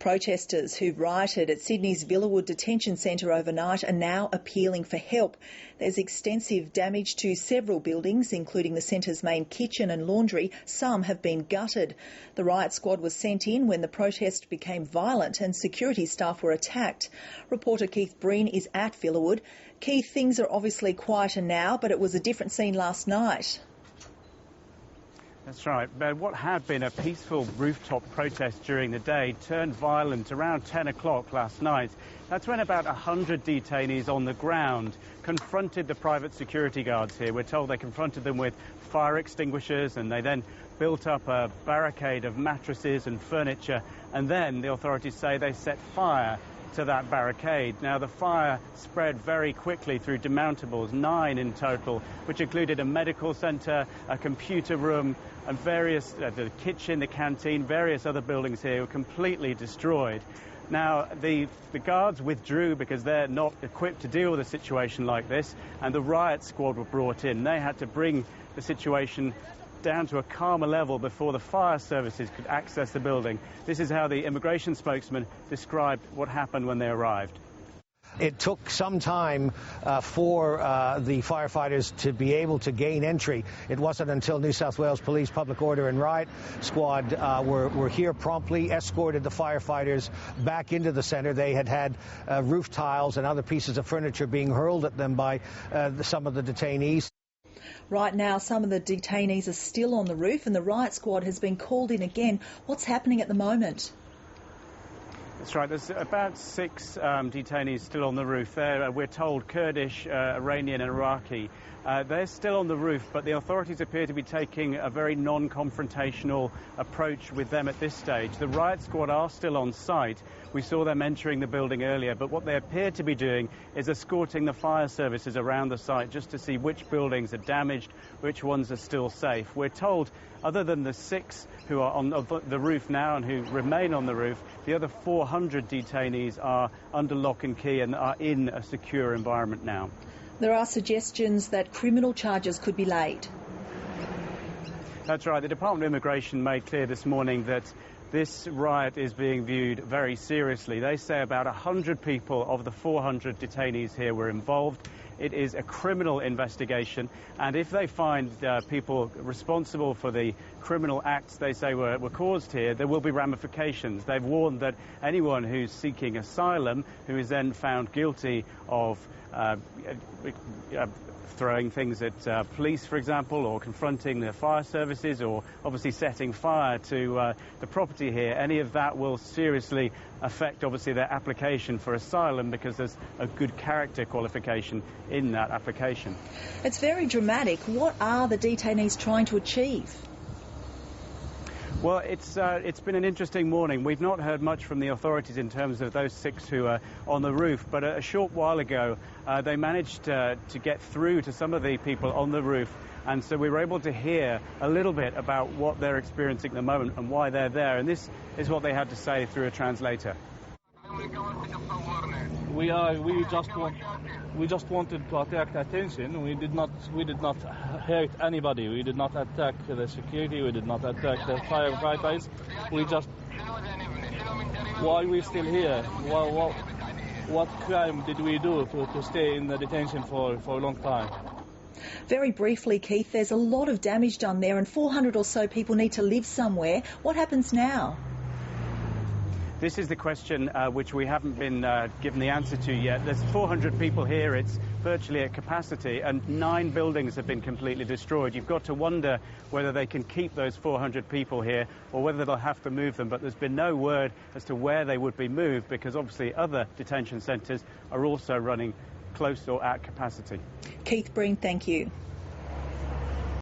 Protesters who rioted at Sydney's Villawood Detention Centre overnight are now appealing for help. There's extensive damage to several buildings, including the centre's main kitchen and laundry. Some have been gutted. The riot squad was sent in when the protest became violent and security staff were attacked. Reporter Keith Breen is at Villawood. Keith, things are obviously quieter now, but it was a different scene last night. That's right. But what had been a peaceful rooftop protest during the day turned violent around 10 o'clock last night. That's when about 100 detainees on the ground confronted the private security guards here. We're told they confronted them with fire extinguishers, and they then built up a barricade of mattresses and furniture, and then the authorities say they set fire to that barricade. Now, the fire spread very quickly through demountables, 9 in total, which included a medical centre, a computer room, and various, the kitchen, the canteen, various other buildings here were completely destroyed. Now, the guards withdrew because they're not equipped to deal with a situation like this, and the riot squad were brought in. They had to bring the situation down to a calmer level before the fire services could access the building. This is how the immigration spokesman described what happened when they arrived. It took some time for the firefighters to be able to gain entry. It wasn't until New South Wales Police Public Order and Riot Squad were here promptly, escorted the firefighters back into the centre. They had roof tiles and other pieces of furniture being hurled at them by some of the detainees. Right now, some of the detainees are still on the roof and the riot squad has been called in again. What's happening at the moment? That's right. There's about 6 detainees still on the roof. We're told Kurdish, Iranian and Iraqi. They're still on the roof, but the authorities appear to be taking a very non-confrontational approach with them at this stage. The riot squad are still on site. We saw them entering the building earlier, but what they appear to be doing is escorting the fire services around the site just to see which buildings are damaged, which ones are still safe. We're told, other than the 6 who are on the roof now and who remain on the roof, the other 400 detainees are under lock and key and are in a secure environment now. There are suggestions that criminal charges could be laid. That's right. The Department of Immigration made clear this morning that this riot is being viewed very seriously. They say about 100 people of the 400 detainees here were involved. It is a criminal investigation, and if they find people responsible for the criminal acts they say were caused here, there will be ramifications. They've warned that anyone who's seeking asylum, who is then found guilty of throwing things at police, for example, or confronting the fire services, or obviously setting fire to the property here, any of that will seriously affect, obviously, their application for asylum, because there's a good character qualification in that application. It's very dramatic. What are the detainees trying to achieve? Well, it's been an interesting morning. We've not heard much from the authorities in terms of those 6 who are on the roof, but a short while ago they managed to get through to some of the people on the roof, and so we were able to hear a little bit about what they're experiencing at the moment and why they're there, and this is what they had to say through a translator. We just wanted to attract attention. We did not hurt anybody. We did not attack the security. We did not attack the firefighters. Why we're still here? What crime did we do to stay in the detention for a long time? Very briefly, Keith, there's a lot of damage done there and 400 or so people need to live somewhere. What happens now? This is the question which we haven't been given the answer to yet. There's 400 people here. It's virtually at capacity, and 9 buildings have been completely destroyed. You've got to wonder whether they can keep those 400 people here or whether they'll have to move them. But there's been no word as to where they would be moved, because obviously other detention centres are also running close or at capacity. Keith Breen, thank you.